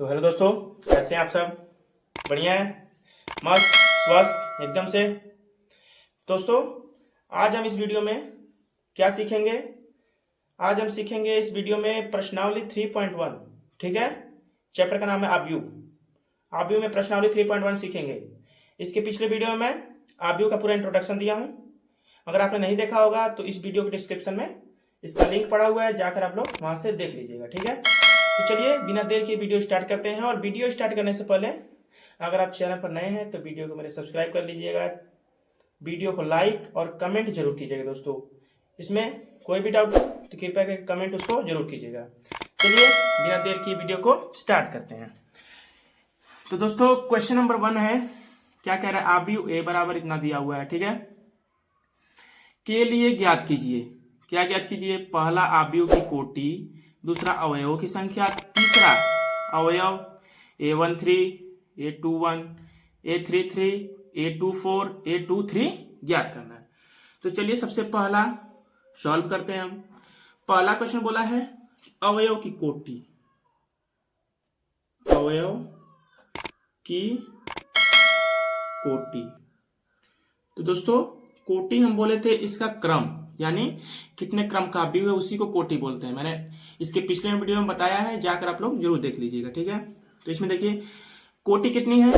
तो हेलो दोस्तों, कैसे हैं आप सब? बढ़िया है, मस्त स्वस्थ एकदम से। दोस्तों, आज हम इस वीडियो में क्या सीखेंगे? आज हम सीखेंगे इस वीडियो में प्रश्नावली 3.1। ठीक है, चैप्टर का नाम है आव्यूह। आव्यूह में प्रश्नावली 3.1 सीखेंगे। इसके पिछले वीडियो में मैं आव्यूह का पूरा इंट्रोडक्शन दिया हूँ। अगर आपने नहीं देखा होगा तो इस वीडियो के डिस्क्रिप्शन में इसका लिंक पड़ा हुआ है, जाकर आप लोग वहां से देख लीजिएगा। ठीक है, तो चलिए बिना देर के वीडियो स्टार्ट करते हैं। और वीडियो स्टार्ट करने से पहले अगर आप चैनल पर नए हैं तो वीडियो को मेरे सब्सक्राइब कर लीजिएगा, वीडियो को लाइक और कमेंट जरूर कीजिएगा। दोस्तों, इसमें कोई भी डाउट हो तो कृपया करके कमेंट उसको जरूर कीजिएगा। चलिए बिना देर की वीडियो को स्टार्ट करते हैं। तो दोस्तों, क्वेश्चन नंबर 1 है, क्या कह रहा है? आव्यूह ए बराबर इतना दिया हुआ है। ठीक है, के लिए ज्ञात कीजिए। क्या ज्ञात कीजिए? पहला आव्यूह की कोटि, दूसरा अवयवों की संख्या, तीसरा अवयव A13, A21, A33, A24, A23 ज्ञात करना है। तो चलिए सबसे पहला सॉल्व करते हैं हम। पहला क्वेश्चन बोला है अवयव की कोटि, अवयव की कोटि। तो दोस्तों, कोटि हम बोले थे इसका क्रम, यानी कितने क्रम का आव्यूह है उसी को कोटि बोलते हैं। मैंने इसके पिछले वीडियो में बताया है, जाकर आप लोग जरूर देख लीजिएगा। ठीक है, तो इसमें देखिए कोटि कितनी है,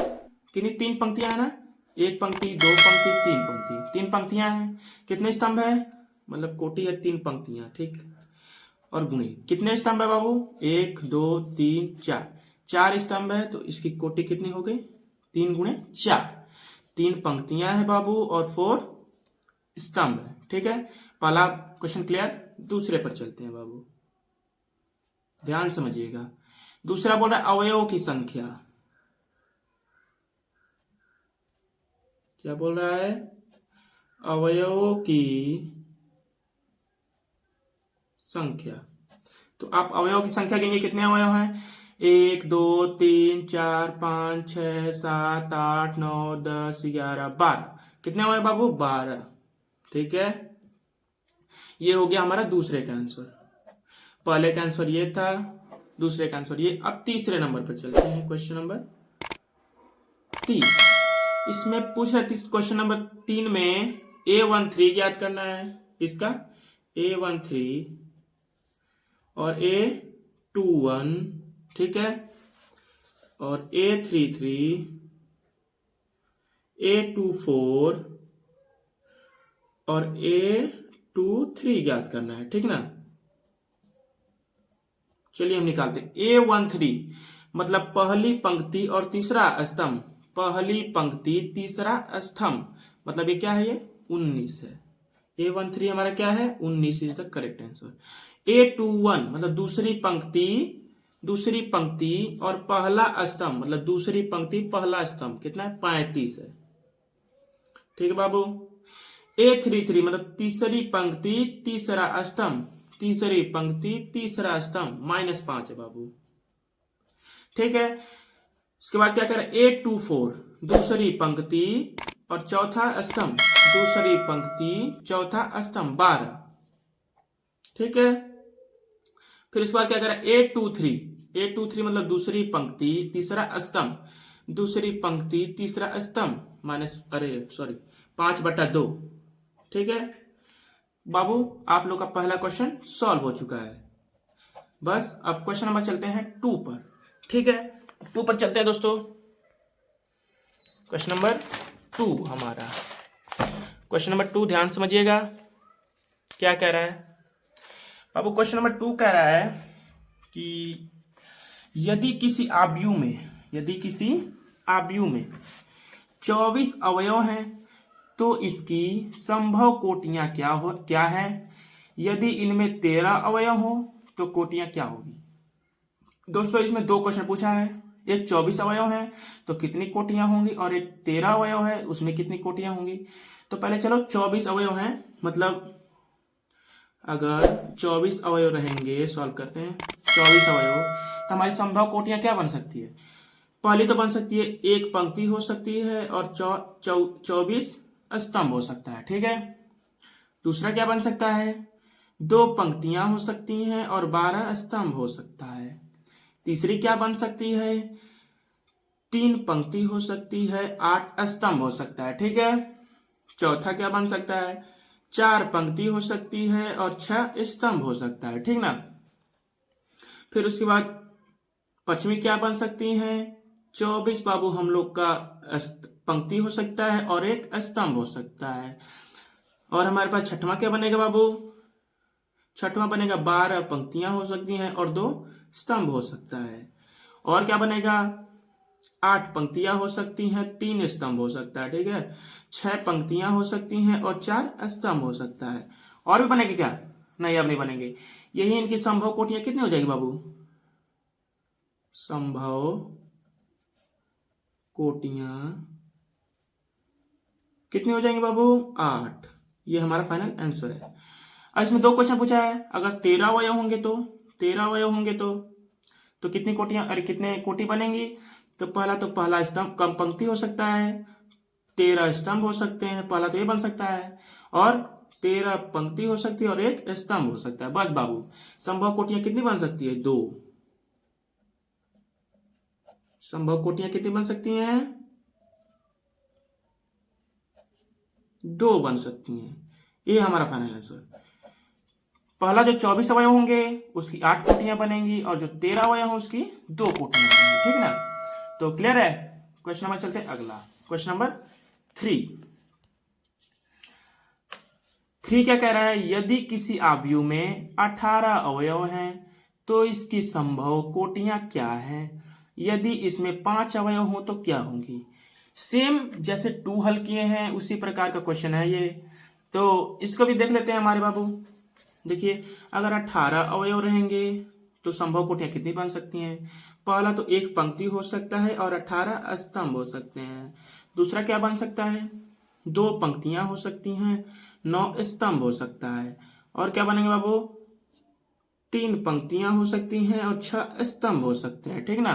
कितनी? 3 पंक्तियां है ना, 1 पंक्ति, 2 पंक्ति, 3 पंक्ति, 3 पंक्तियां हैं। कितने स्तंभ है? मतलब कोटि है 3 पंक्तियां। ठीक, और गुणे कितने स्तंभ है बाबू? 1 2 3 4, 4 स्तंभ है। तो इसकी कोटि कितनी हो गई? 3 गुणे 4, 3 पंक्तियां हैं बाबू और 4 स्तंभ है। ठीक है, पहला क्वेश्चन क्लियर। दूसरे पर चलते हैं बाबू, ध्यान समझिएगा। दूसरा बोल रहा है अवयवों की संख्या। क्या बोल रहा है? अवयवों की संख्या। तो आप अवयवों की संख्या गिनिए, कितने अवयव हैं? 1 2 3 4 5 6 7 8 9 10 11 12। कितने अवयव बाबू? 12। ठीक है, ये हो गया हमारा दूसरे का आंसर। पहले का आंसर ये था, दूसरे का आंसर ये। अब तीसरे नंबर पर चलते हैं, क्वेश्चन नंबर 3। इसमें पूछ रहा है क्वेश्चन नंबर 3 में A13 ज्ञात करना है। इसका A13 और A21, ठीक है, और A33, A24 और A23 ज्ञात करना है। ठीक ना, चलिए हम निकालते हैं। A13 मतलब पहली पंक्ति और तीसरा स्तंभ, पहली पंक्ति तीसरा स्तंभ, मतलब ये क्या है? ये 19 है। A13 हमारा क्या है? 19 is the correct answer. A21 मतलब दूसरी पंक्ति और पहला स्तंभ, मतलब दूसरी पंक्ति पहला स्तंभ, कितना है? 35 है। ठीक है बाबू। A33 मतलब तीसरी पंक्ति तीसरा स्तंभ, तीसरी पंक्ति तीसरा स्तंभ, -5 है बाबू। ठीक है, इसके बाद क्या करें? A24 दूसरी पंक्ति और चौथा स्तंभ, दूसरी पंक्ति चौथा स्तंभ, 12। ठीक है, फिर इसके बाद क्या करें? A23 मतलब दूसरी पंक्ति तीसरा स्तंभ, दूसरी पंक्ति तीसरा स्तंभ, 5/2। ठीक है बाबू, आप लोग का पहला क्वेश्चन सॉल्व हो चुका है। बस अब क्वेश्चन नंबर चलते हैं 2 पर। ठीक है, 2 पर चलते हैं दोस्तों। क्वेश्चन नंबर 2 हमारा, क्वेश्चन नंबर 2 ध्यान समझिएगा क्या कह रहा है बाबू। क्वेश्चन नंबर 2 कह रहा है कि यदि किसी आव्यूह में 24 अवयव हैं तो इसकी संभव कोटियां क्या है? यदि इनमें 13 अवयव हो तो कोटियां क्या होगी? दोस्तों, इसमें 2 क्वेश्चन पूछा है। एक 24 अवयव है तो कितनी कोटियां होंगी, और एक 13 अवयव है उसमें कितनी कोटियां होंगी। तो पहले चलो 24 अवयव हैं, मतलब अगर 24 अवयव रहेंगे, सॉल्व करते हैं। 24 अवयव तो हमारी संभव कोटियां क्या बन सकती है? पहली तो बन सकती है एक पंक्ति हो सकती है और 24 स्तंभ हो सकता है। ठीक है, दूसरा क्या बन सकता है? 2 पंक्तियां हो सकती हैं और 12 स्तंभ हो सकता है। तीसरी क्या बन सकती है, 3 पंक्ति हो सकती है, 8 स्तंभ हो सकता है, ठीक है। चौथा क्या बन सकता है, 4 पंक्ति हो सकती है और 6 स्तंभ हो सकता है, ठीक ना। फिर उसके बाद पश्चिमी क्या बन सकती हैं, 24 बाबू हम लोग का पंक्ति हो सकता है और 1 स्तंभ हो सकता है। और हमारे पास छठवां क्या बनेगा बाबू, छठवां बनेगा 12 पंक्तियां हो सकती हैं और 2 स्तंभ हो सकता है। और क्या बनेगा, 8 पंक्तियां हो सकती हैं, 3 स्तंभ हो सकता है, ठीक है। 6 पंक्तियां हो सकती हैं और 4 स्तंभ हो सकता है। और भी बनेगी क्या, नहीं अब नहीं बनेंगे। यही इनकी संभव कोटियां कितनी हो जाएगी बाबू, संभव कोटियां कितनी हो जाएंगी बाबू, 8। ये हमारा फाइनल आंसर है। अब इसमें 2 क्वेश्चन पूछा है, अगर 13 अवयव होंगे तो 13 अवयव होंगे तो कितनी कोटियां, अरे कितने कोटि बनेंगी। तो पहला स्तंभ कम पंक्ति हो सकता है, 13 स्तंभ हो सकते हैं, पहला तो ये बन सकता है। और 13 पंक्ति हो सकती है और 1 स्तंभ हो सकता है। बस बाबू, संभव कोटियां कितनी बन सकती है, 2। संभव कोटियां कितनी बन सकती हैं, 2 बन सकती हैं। ये हमारा फाइनल आंसर। पहला जो 24 अवयव होंगे उसकी 8 कोटियां बनेंगी और जो 13 अवयव हों उसकी 2 कोटियां बनेंगी, ठीक ना। तो क्लियर है। क्वेश्चन नंबर चलते हैं अगला, क्वेश्चन नंबर 3 क्या कह रहा है, यदि किसी आयु में 18 अवयव हैं तो इसकी संभव कोटियां क्या हैं, यदि इसमें 5 अवयव हों तो क्या होंगी। सेम जैसे 2 हल किए हैं उसी प्रकार का क्वेश्चन है ये। तो इसको भी देख लेते हैं हमारे बाबू। देखिए, अगर 18 अवयव रहेंगे तो संभव कोटियां कितनी बन सकती हैं। पहला तो 1 पंक्ति हो सकता है और 18 स्तंभ हो सकते हैं। दूसरा क्या बन सकता है, 2 पंक्तियां हो सकती हैं, 9 स्तंभ हो सकता है। और क्या बनेंगे बाबू, 3 पंक्तियां हो सकती हैं और 6 स्तंभ हो सकते हैं, ठीक ना।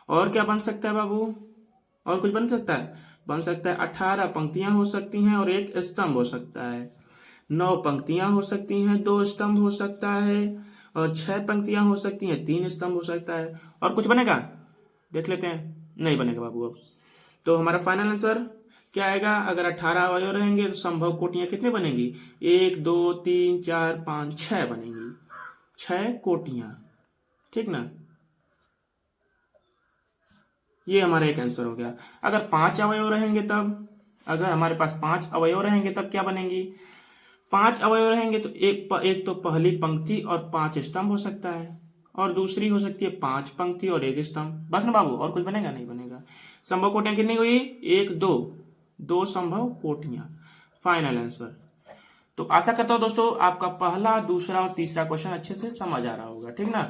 और क्या बन सकता है बाबू, और कुछ बन सकता है, बन सकता है 18 पंक्तियां हो सकती हैं और 1 स्तंभ हो सकता है। 9 पंक्तियां हो सकती हैं, 2 स्तंभ हो सकता है। और 6 पंक्तियां हो सकती हैं, 3 स्तंभ हो सकता है। और कुछ बनेगा, देख लेते हैं, नहीं बनेगा बाबू। अब तो हमारा फाइनल आंसर क्या आएगा, अगर 18 अवयव रहेंगे तो संभव कोटियां कितनी बनेंगी, 1 2 3 4 5 6 बनेंगी, 6 कोटियां, ठीक ना। ये हमारा एक आंसर हो गया। अगर 5 अवयव रहेंगे तब, अगर हमारे पास 5 अवयव रहेंगे तब क्या बनेंगी, 5 अवयव रहेंगे तो एक तो पहली पंक्ति और 5 स्तंभ हो सकता है और दूसरी हो सकती है 5 पंक्ति और 1 स्तंभ। बस ना बाबू, और कुछ बनेगा, नहीं बनेगा। संभव कोटियां कितनी हुई, 1 2 संभव कोटियां, फाइनल आंसर। तो आशा करता हूं दोस्तों आपका पहला, दूसरा और तीसरा क्वेश्चन अच्छे से समझ आ रहा होगा, ठीक ना।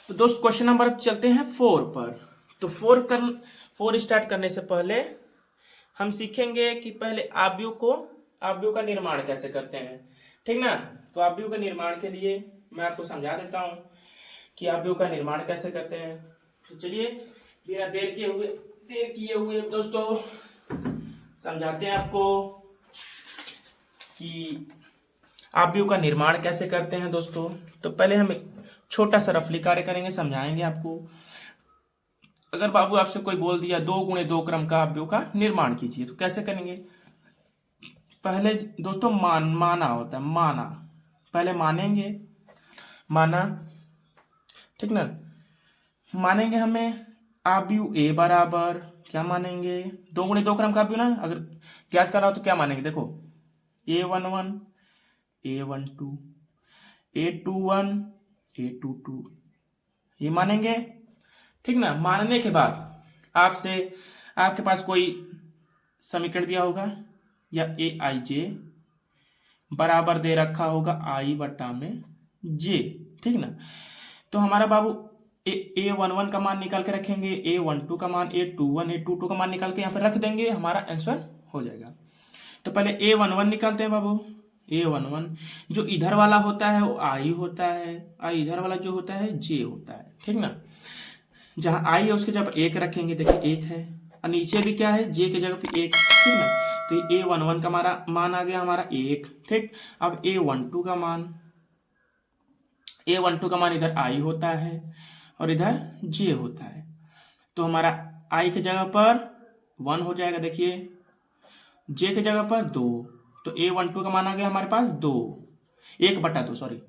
तो दोस्त क्वेश्चन नंबर अब चलते हैं 4 पर। तो 4 स्टार्ट करने से पहले हम सीखेंगे कि पहले आव्यूह का निर्माण कैसे करते हैं, ठीक ना। तो आव्यूह के निर्माण के लिए मैं आपको समझा देता हूं कि आव्यूह का निर्माण कैसे करते हैं। तो चलिए बिना देर किए हुए दोस्तों समझाते हैं आपको कि आव्यूह का निर्माण कैसे करते हैं दोस्तों। तो पहले हम एक छोटा सा रफली कार्य करेंगे, समझाएंगे आपको। अगर बाबू आपसे कोई बोल दिया 2 गुणे 2 क्रम का आव्यूह का निर्माण कीजिए, तो कैसे करेंगे। पहले दोस्तों माना होता है, माना, पहले मानेंगे, माना, ठीक ना। मानेंगे हमें आव्यूह ए बराबर, क्या मानेंगे, 2 गुणे 2 क्रम का आव्यूह ना, अगर ज्ञात करना हो तो क्या मानेंगे, देखो A11 A12 A21 A22 ये मानेंगे, ठीक ना। मानने के बाद आपके पास कोई समीकरण दिया होगा या AIJ बराबर दे रखा होगा I बटा में J, ठीक ना। तो हमारा बाबू A11 का मान निकाल के रखेंगे, A12 का मान, A22 का मान निकाल के यहाँ पर रख देंगे, हमारा आंसर हो जाएगा। तो पहले A11 निकालते हैं बाबू। A11 जो इधर वाला होता है वो I होता है, इधर वाला जो होता है J होता है, ठीक ना। जहां I है उसके जब 1 रखेंगे, देखिए 1 है, और नीचे भी क्या है, J की जगह पे 1, ठीक ना। तो A11 का मान आ गया हमारा 1, ठीक। अब A12 का मान इधर I होता है और इधर जे होता है। तो हमारा आई की जगह पर 1 हो जाएगा, देखिए जे की जगह पर 2, तो A12 का मान आ गया हमारे पास 2, 1/2 सॉरी,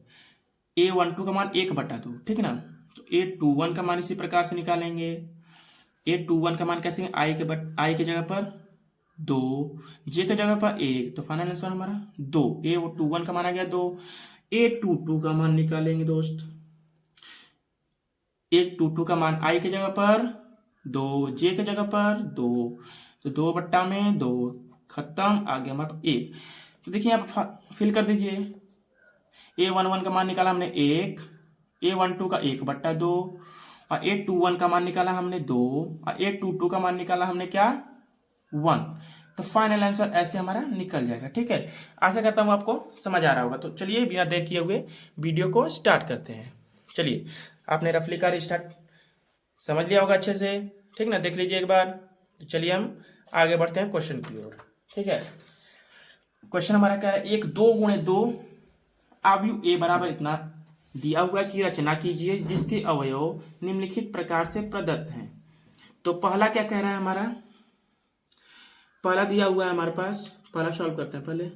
A12 का मान 1/2, ठीक है ना। तो A21 का मान इसी प्रकार से निकालेंगे। A21 का मान कैसे, आई के जगह पर 2, जे के जगह पर 1, तो फाइनल आंसर हमारा 2। A21 का मान आ गया 2। A22 का मान निकालेंगे दोस्त। A22 का मान आई के जगह पर 2, जे के जगह पर 2, तो 2/2, खत्म, आ गया हमारे 1। तो देखिए यहाँ पर फिल कर दीजिए। A11 का मान निकाला हमने 1, A12 का 1/2, और A21 का मान निकाला हमने 2, और A22 का मान निकाला हमने क्या, 1। तो फाइनल आंसर ऐसे हमारा निकल जाएगा, ठीक है। आशा करता हूँ आपको समझ आ रहा होगा। तो चलिए बिना देर किए हुए वीडियो को स्टार्ट करते हैं। चलिए, आपने रफली कार स्टार्ट समझ लिया होगा अच्छे से, ठीक ना, देख लीजिए एक बार। तो चलिए हम आगे बढ़ते हैं क्वेश्चन की ओर, ठीक है। क्वेश्चन हमारा क्या है, एक 2x2 अवयव ए बराबर इतना दिया हुआ की रचना कीजिए जिसके अवयव निम्नलिखित प्रकार से प्रदत्त हैं। तो पहला क्या कह रहा है हमारा, पहला दिया हुआ है हमारे पास, पहला सॉल्व करते हैं पहले।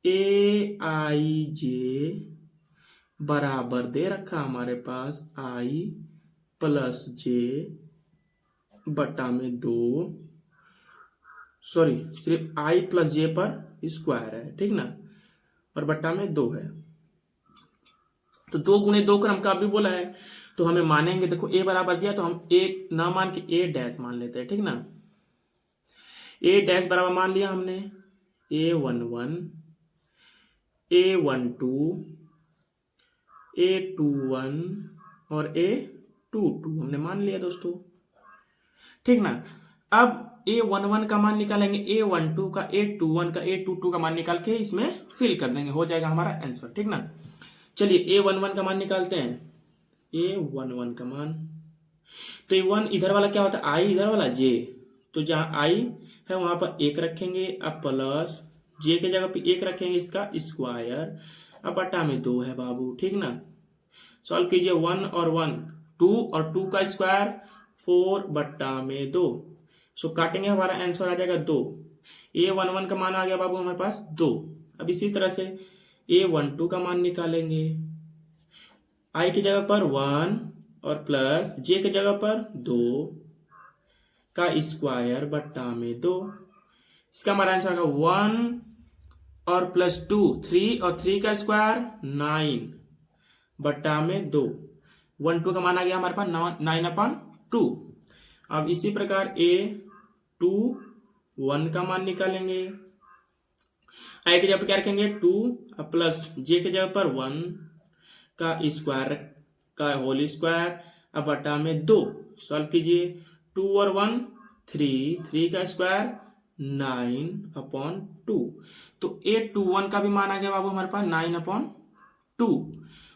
AIJ बराबर दे रखा हमारे पास I + J बटा में 2, सॉरी सिर्फ I + J पर स्क्वायर है, ठीक ना, और बटा में 2 है। तो 2x2 क्रम का भी बोला है, तो हमें मानेंगे, देखो ए बराबर दिया तो हम ए ना मान के ए डैश मान लेते हैं, ठीक ना। ए डैश बराबर मान लिया हमने A11, A12, A21 और A22 हमने मान लिया दोस्तों, ठीक ना। अब A11 का मान निकालेंगे, A12 का, A21 का, A22 का मान निकाल के इसमें फिल कर देंगे, हो जाएगा हमारा आंसर, ठीक ना। चलिए A11 का मान निकालते हैं। A11 का मान, तो A1 इधर वाला क्या होता है, आई, इधर वाला J, तो जहां आई है वहां पर 1 रखेंगे, अब प्लस J के जगह पे 1 रखेंगे, इसका स्क्वायर, अब बटा में 2 है बाबू, ठीक ना। सॉल्व कीजिए, 1 और 1 2, और 2 का स्क्वायर 4/2, सो काटेंगे, हमारा आंसर आ जाएगा 2। A11 का मान आ गया बाबू हमारे पास 2। अब इसी तरह से A12 का मान निकालेंगे, आई की जगह पर 1 और प्लस J की जगह पर 2 का स्क्वायर बट्टा में 2, इसका हमारा आंसर आएगा 1 और प्लस 2 3, और 3 का स्क्वायर 9 बट्टा में 2, 1 2 का मान आ गया हमारे पास 9/2। अब इसी प्रकार A21 का मान निकालेंगे, आई की जगह पर क्या रखेंगे 2, प्लस J की जगह पर 1 का स्क्वायर का होल स्क्वायर, अब बटा में 2, सॉल्व कीजिए, 2 और 1 3, 3 का स्क्वायर 9/2। तो A21 का भी मान आ गया बाबू हमारे पास 9/2,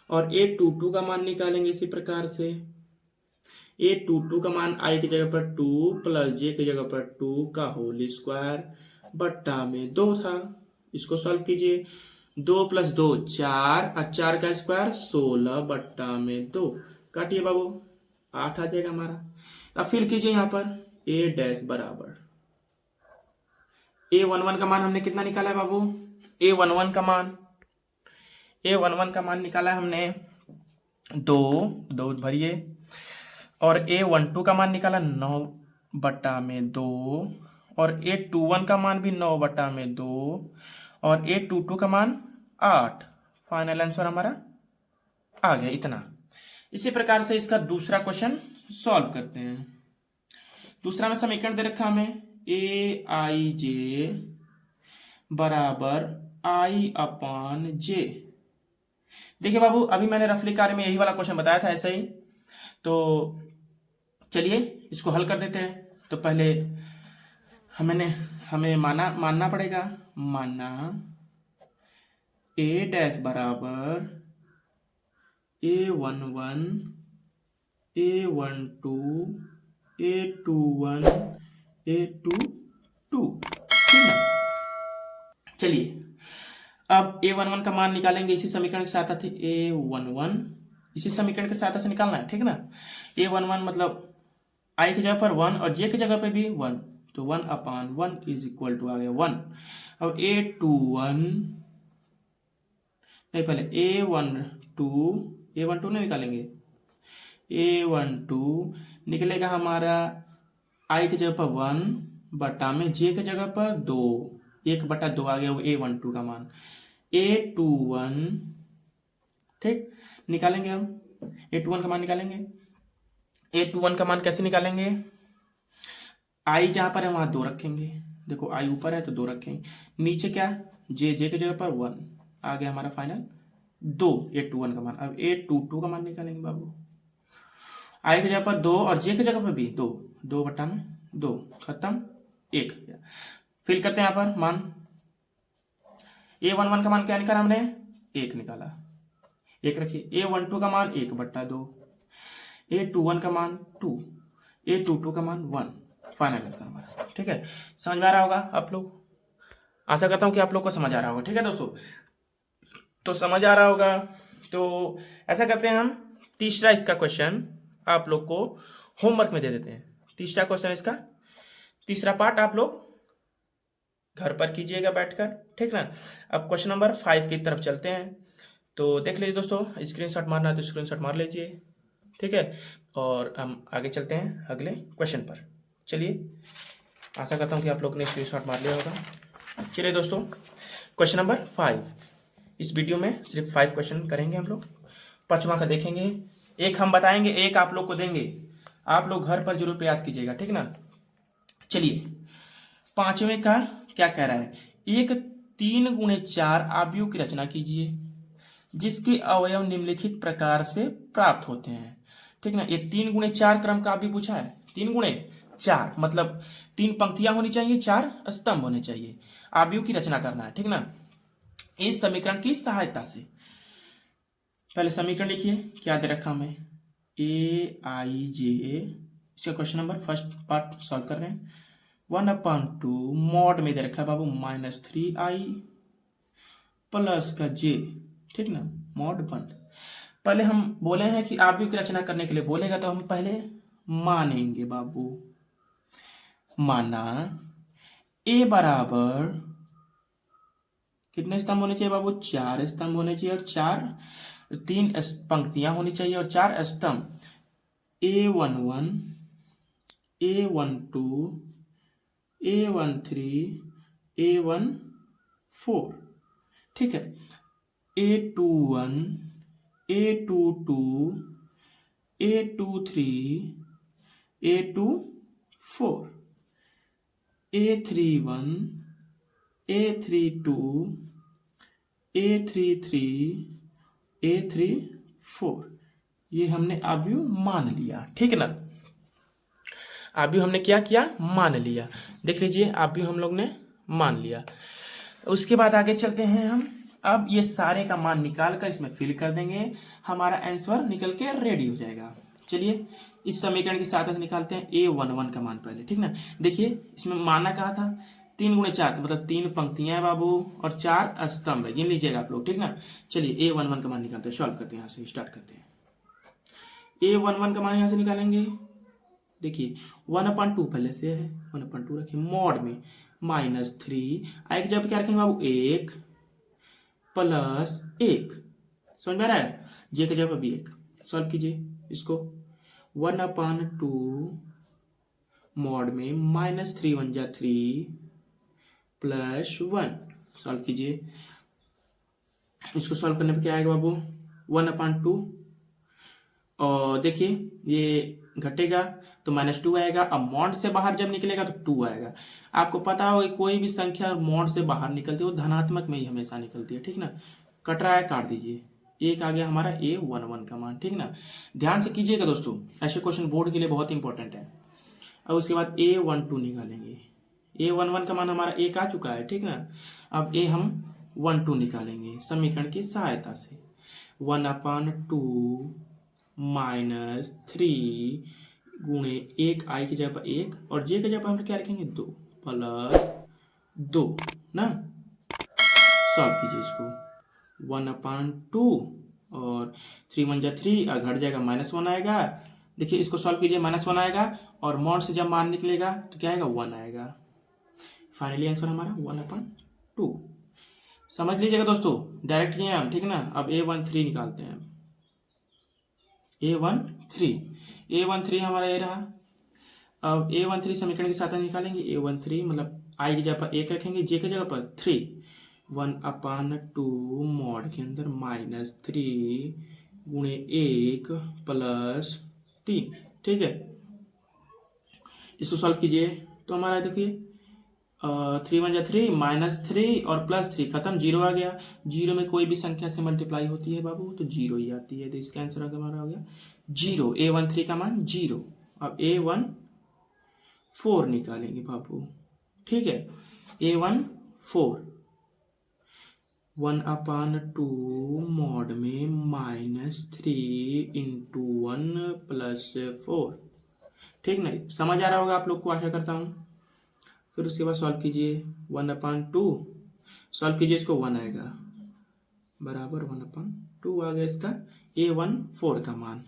और A22 का मान निकालेंगे इसी प्रकार से। A22 का मान आई की जगह पर 2 प्लस J की जगह पर 2 का होल स्क्वायर बट्टा में 2 था, इसको सॉल्व कीजिए, 2 + 2 4, और 4 का स्क्वायर 16 बट्टा में 2, काटिए बाबू, 8 आ जाएगा हमारा। अब फिर कीजिए यहाँ पर A डैश बराबर, A11 का मान हमने कितना निकाला है बाबू, A11 का मान निकाला है हमने 2 भरिए, और A12 का मान निकाला 9 बटा में 2, और A21 का मान भी 9 बटा में 2, और A22 का मान 8। फाइनल आंसर हमारा आ गया इतना। इसी प्रकार से इसका दूसरा क्वेश्चन सॉल्व करते हैं। दूसरा में समीकरण दे रखा हमें AIJ बराबर I/J। देखिए बाबू, अभी मैंने रफली कार्य में यही वाला क्वेश्चन बताया था ऐसे ही, तो चलिए इसको हल कर देते हैं। तो पहले हमें मानना पड़ेगा, मानना A डैश बराबर A11, A12, A21, A22, ठीक ना। चलिए अब A11 का मान निकालेंगे इसी समीकरण के साथ थे, A11 इसी समीकरण की सहायता से निकालना है, ठीक ना। A11 मतलब आई की जगह पर 1 और जे की जगह पर भी 1, तो 1/1 इज इक्वल टू आ गया 1। अब A21 नहीं, पहले A12 नहीं निकालेंगे। A12 निकलेगा हमारा आई की जगह पर 1 बटा में जे की जगह पर 2, 1/2 आ गया वो A12 का मान। A21 ठीक निकालेंगे हम, A21 का मान निकालेंगे। A21 का मान कैसे निकालेंगे? आई जहां पर है वहां 2 रखेंगे, देखो आई ऊपर है तो 2 रखेंगे, नीचे क्या जे की जगह पर 1 आ गया हमारा फाइनल 2 A21 का मान। अब A22 का मान निकालेंगे बाबू, आई की जगह पर 2 और जे की जगह पर भी 2, 2/2 खत्म 1 फिल करते हैं यहाँ पर मान। A11 का मान क्या निकाला हमने? 1 निकाला, 1 रखिए। A12 का मान 1/2, A21 का मान 2, A22 का मान 1, फाइनल आंसर हमारा। ठीक है, समझ में आ रहा होगा आप लोग? आशा करता हूँ कि आप लोग को समझ आ रहा होगा। ठीक है दोस्तों, तो समझ आ रहा होगा तो ऐसा करते हैं हम, तीसरा इसका क्वेश्चन आप लोग को होमवर्क में दे देते हैं। तीसरा क्वेश्चन इसका तीसरा पार्ट आप लोग घर पर कीजिएगा बैठकर, ठीक ना। अब क्वेश्चन नंबर 5 की तरफ चलते हैं, तो देख लीजिए दोस्तों, स्क्रीनशॉट मारना है तो स्क्रीनशॉट मार लीजिए, ठीक है। और हम आगे चलते हैं अगले क्वेश्चन पर। चलिए, आशा करता हूँ कि आप लोग ने स्क्रीनशॉट मार लिया होगा। चलिए दोस्तों, क्वेश्चन नंबर 5, इस वीडियो में सिर्फ 5 क्वेश्चन करेंगे हम लोग, 5वां का देखेंगे, एक हम बताएंगे, एक आप लोग को देंगे, आप लोग घर पर जरूर प्रयास कीजिएगा, ठीक ना। चलिए, 5वें का क्या कह रहा है? एक 3x4 आव्यूह की रचना कीजिए जिसके अवयव निम्नलिखित प्रकार से प्राप्त होते हैं, ठीक ना। ये 3x4 क्रम का भी पूछा है, 3x4 मतलब 3 पंक्तियां होनी चाहिए, 4 स्तंभ होने चाहिए, आव्यूह की रचना करना है, ठीक ना। इस समीकरण की सहायता से पहले समीकरण लिखिए, क्या दे रखा हमें? AIJ, इसका question number first part solve कर रहे हैं। 1/2 मॉड में दे रखा है बाबू -3i प्लस का j, ठीक ना, मॉड 1। पहले हम बोले हैं कि आव्यूह की रचना करने के लिए बोलेगा तो हम पहले मानेंगे बाबू, माना a बराबर कितने स्तंभ होने चाहिए बाबू? 4 स्तंभ होने चाहिए और 3 पंक्तियां होनी चाहिए और 4 स्तंभ। A11, A12, A13, A14, ठीक है। A21, A22, A23, A24, A31, A32, A33, A34, ये हमने आव्यूह मान लिया, ठीक ना। आव्यूह हमने क्या किया? मान लिया। देख लीजिए, आव्यूह हम लोग ने मान लिया। उसके बाद आगे चलते हैं हम, अब ये सारे का मान निकाल कर इसमें फिल कर देंगे, हमारा आंसर निकल के रेडी हो जाएगा। चलिए, इस समीकरण की सहायता से निकालते हैं A11 का मान पहले, ठीक ना। देखिए, इसमें माना कहा था 3x4 मतलब 3 पंक्तियां हैं बाबू और 4 स्तंभ है, गिन लीजिएगा आप लोग, ठीक ना। चलिए, A11 का मान निकालते हैं, सॉल्व करते हैं, यहाँ से स्टार्ट करते हैं। A11 का मान यहाँ से निकालेंगे, देखिए 1/2 पहले से है, 1/2 रखिए, मॉड में -3 आई की जगह क्या रखेंगे बाबू? 1 प्लस 1, समझ में आ रहा है? जे की जगह भी 1, सॉल्व कीजिए इसको। 1/2 मॉड में -3 1 जा 3 प्लस 1, सॉल्व कीजिए। इसको सॉल्व करने पे क्या आएगा बाबू? 1/2, और देखिए ये घटेगा तो -2 आएगा। अब मॉड से बाहर जब निकलेगा तो 2 आएगा। आपको पता हो कोई भी संख्या मॉड से बाहर निकलती है वो धनात्मक में ही हमेशा निकलती है, ठीक ना। कट रहा है, काट दीजिए, 1 आ गया हमारा A11 का मान, ठीक ना। ध्यान से कीजिएगा दोस्तों, ऐसे क्वेश्चन बोर्ड के लिए बहुत इंपॉर्टेंट है। अब उसके बाद A12 निकालेंगे, A11 का मान हमारा 1 आ चुका है, ठीक ना। अब A हम 12 निकालेंगे समीकरण की सहायता से, 1/2 -3 गुणे 1 आई की जगह पर 1 और जे की जगह पर हम क्या रखेंगे? 2 प्लस 2 ना। सॉल्व कीजिए इसको, 1/2 और 3 1 जा 3 घट जाएगा -1 आएगा। देखिए इसको सॉल्व कीजिए, -1 आएगा और मॉड से जब मान निकलेगा तो क्या आएगा 1 आएगा। फाइनली आंसर हमारा 1/2। समझ लीजिएगा दोस्तों, डायरेक्ट किए हम, ठीक ना। अब A13 निकालते हैं। A13 हमारा ये रहा। अब A13 समीकरण के साथ निकालेंगे। A13 मतलब आई की जगह पर 1 रखेंगे, जे की जगह पर 3, 1/2 मॉड के अंदर -3 गुणे 1 + 3, ठीक है। इसको सॉल्व कीजिए तो हमारा देखिए 3 1 जा 3 -3 और +3 खत्म, 0 आ गया। 0 में कोई भी संख्या से मल्टीप्लाई होती है बाबू तो 0 ही आती है, तो इसका आंसर हमारा हो गया 0। A13 का मान 0। अब A14 निकालेंगे बाबू, ठीक है। A14 1/2 मॉड में -3 × 1 + 4, ठीक ना। समझ आ रहा होगा आप लोग को, आशा करता हूँ। फिर उसके बाद सॉल्व कीजिए 1/2, सॉल्व कीजिए इसको 1 आएगा बराबर 1/2 आ गया इसका A14 का मान।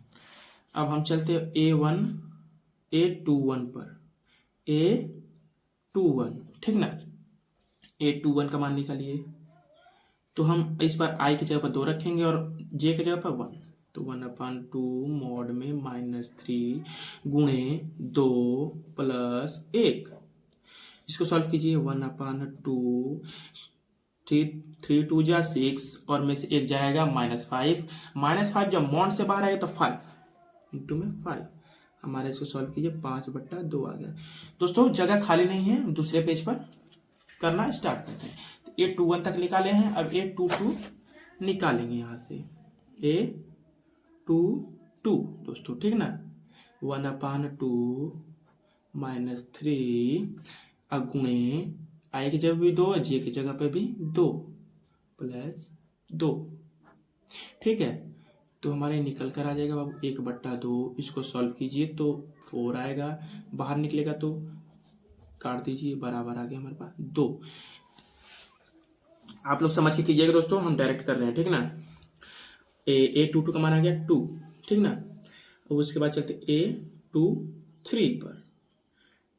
अब हम चलते हैं A21 पर। A21, ठीक ना। A21 का मान निकालिए तो हम इस बार i की जगह पर 2 रखेंगे और j की जगह पर 1, तो 1/2 मॉड में -3 गुणे 2 + 1। इसको सॉल्व कीजिए 1/2, 3 2 जा 6 और में से 1 जाएगा -5। -5 जब मॉड से बाहर आएगा तो 5 इंटू में 5 हमारे। इसको सॉल्व कीजिए 5/2 आ गया। दोस्तों जगह खाली नहीं है, दूसरे पेज पर करना स्टार्ट करते हैं। तो A21 तक निकाले हैं, अब A22 निकालेंगे यहाँ से। A22 दोस्तों, ठीक ना। 1/2 -3 गुणे आई की जगह भी 2, जे की जगह पे भी 2 + 2, ठीक है। तो हमारे निकल कर आ जाएगा बाबू 1/2। इसको सॉल्व कीजिए तो 4 आएगा, बाहर निकलेगा तो काट दीजिए, बराबर आ गया हमारे पास 2। आप लोग समझ के कीजिएगा दोस्तों, हम डायरेक्ट कर रहे हैं, ठीक ना। A22 का मान आ गया 2, ठीक ना। अब उसके बाद चलते A23 पर।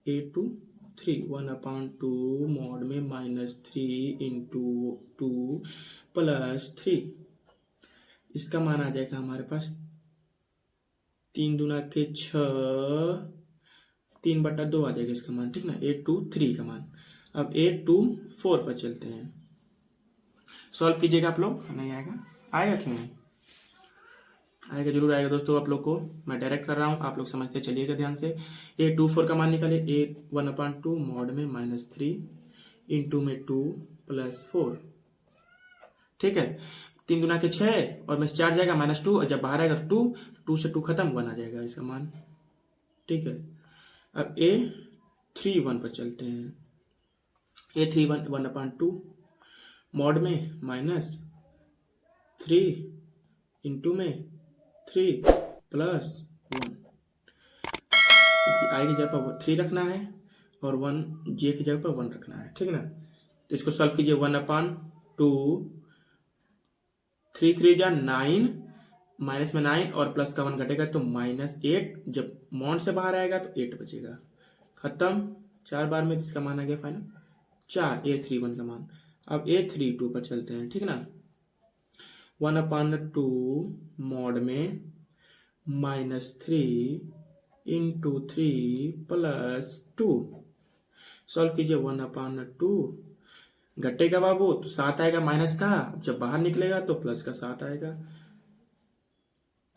A23 1/2 मॉड में -3 × 2 + 3, इसका मान आ जाएगा हमारे पास 3 दूना के 6, 3/2 आ जाएगा इसका मान, ठीक ना। A23 का मान। अब A24 पर चलते हैं, सॉल्व कीजिएगा आप लोग। नहीं आएगा, आएगा क्यों नहीं आएगा, जरूर आएगा दोस्तों। आप लोग को मैं डायरेक्ट कर रहा हूँ, आप लोग समझते चलिएगा ध्यान से। A24 का मान निकालिए। 1/2 मॉड में -3 इंटू में 2 + 4, ठीक है। 3 दूना के 6 और में 4 जाएगा -2 और जब बाहर आएगा 2 से 2 खत्म, 1 आ जाएगा इसका मान, ठीक है। अब A31 पर चलते हैं। A31 1/2 मॉड में -3 इंटू में 3 + 1, क्योंकि आई की जगह पर 3 रखना है और 1 जे की जगह पर 1 रखना है, ठीक ना। तो इसको सॉल्व कीजिए 1/2, 3 3 जा 9, माइनस में 9 और प्लस का 1 घटेगा तो -8, जब मॉड से बाहर आएगा तो 8 बचेगा, खत्म। 4 बार में इसका मान आ गया फाइनल 4, A31 का मान। अब A32 पर चलते हैं, ठीक ना। 1/2 मॉड में -3 × 3 + 2, सॉल्व कीजिए 1/2, घटेगा बाबू तो 7 आएगा माइनस का, जब बाहर निकलेगा तो प्लस का 7 आएगा,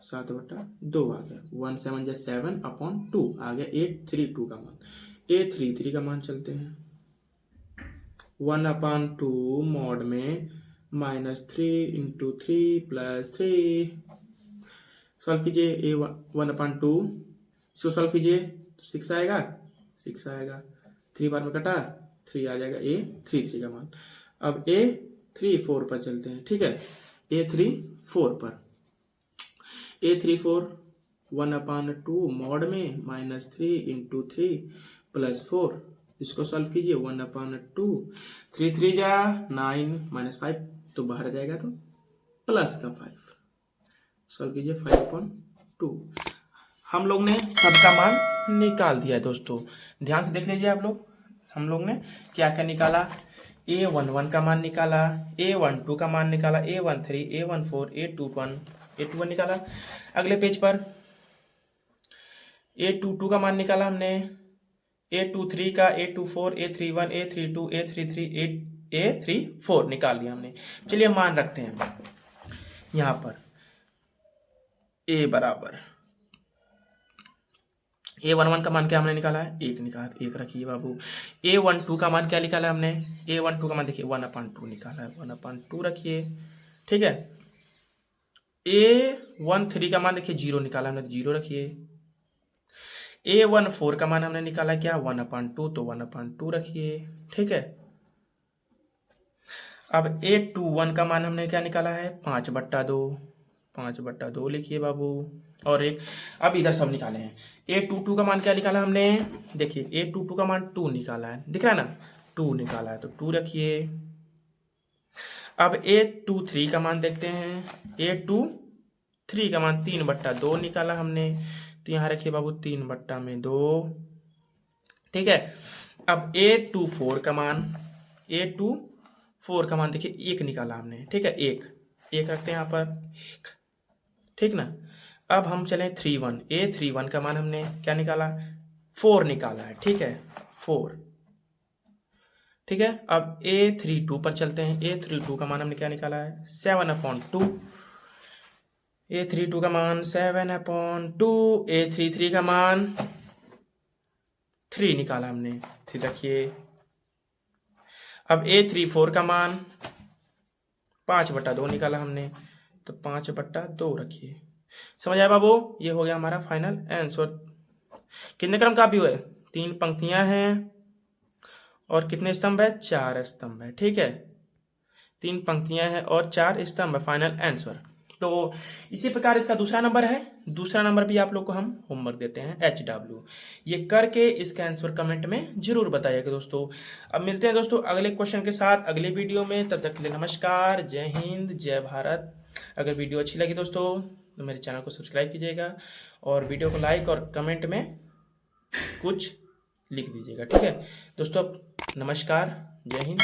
7/2 आ गया। 1 7 जा 7/2 आ गया A32 का मान। A33 का मान चलते हैं। 1/2 मॉड में -3 × 3 + 3, सॉल्व कीजिए 1/2, इसको सॉल्व कीजिए 6 आएगा, 6 आएगा, 3 बार में कटा 3 आ जाएगा A33 का मान। अब A34 पर चलते हैं, ठीक है। A34 पर A34 1/2 मॉड में -3 × 3 + 4, इसको सॉल्व कीजिए 1/2, 3 3 जा 9 -5 तो बाहर आ जाएगा तो +5, सॉल्व कीजिए 5.2। हम लोग ने सबका मान निकाल दिया है दोस्तों, ध्यान से देख लीजिए आप लोग। हम लोग ने क्या क्या निकाला, A11 का मान निकाला, A12 का मान निकाला, A13, A14, A21 निकाला। अगले पेज पर A22 का मान निकाला हमने, A23 का, A24, A31, A32, A33, A34 निकाल लिया हमने। चलिए मान रखते हैं यहाँ पर। A बराबर A11 का मान क्या हमने निकाला है, 1 निकाला, 1 रखिए बाबू। A12 का मान क्या निकाला हमने, A12 का मान देखिए 1/2 निकाला है, 1/2 रखिए, ठीक है। A13 का मान देखिए 0 निकाला हमने, 0 रखिए। A14 का मान हमने निकाला क्या, 1/2, तो 1/2 रखिए, ठीक है। अब A21 का मान हमने क्या निकाला है, 5/2, 5/2 लिखिए बाबू। और एक अब इधर सब निकाले हैं। A22 का मान क्या निकाला हमने, देखिए A22 का मान 2 निकाला है, दिख रहा है ना, 2 निकाला है, तो 2 रखिए। अब A23 का मान देखते हैं, A23 का मान 3/2 निकाला हमने, तो यहाँ रखिए बाबू 3/2, ठीक है। अब A24 का मान, A24 का मान देखिए 1 निकाला हमने, ठीक है, 1 रखते हैं यहाँ पर, ठीक ना। अब हम चलें 31, A31 का मान हमने क्या निकाला, 4 निकाला है, ठीक है, 4, ठीक है। अब A32 पर चलते हैं। A32 का मान हमने क्या निकाला है, 7/2। A32 का मान 7/2। A33 का मान 3 निकाला हमने, 3 रखिए। अब A34 का मान 5/2 निकाला हमने, तो 5/2 रखिए। समझ आया बाबू, ये हो गया हमारा फाइनल आंसर। कितने क्रम कापी हुए, 3 पंक्तियां हैं और कितने स्तंभ है, 4 स्तंभ है, ठीक है। 3 पंक्तियां हैं और 4 स्तंभ है, फाइनल आंसर। तो इसी प्रकार इसका दूसरा नंबर है, दूसरा नंबर भी आप लोग को हम होमवर्क देते हैं HW। ये करके इसका आंसर कमेंट में जरूर बताइएगा दोस्तों। अब मिलते हैं दोस्तों अगले क्वेश्चन के साथ अगले वीडियो में, तब तक के लिए नमस्कार, जय हिंद, जय भारत। अगर वीडियो अच्छी लगी दोस्तों तो मेरे चैनल को सब्सक्राइब कीजिएगा और वीडियो को लाइक और कमेंट में कुछ लिख दीजिएगा, ठीक है दोस्तों। नमस्कार, जय हिंद।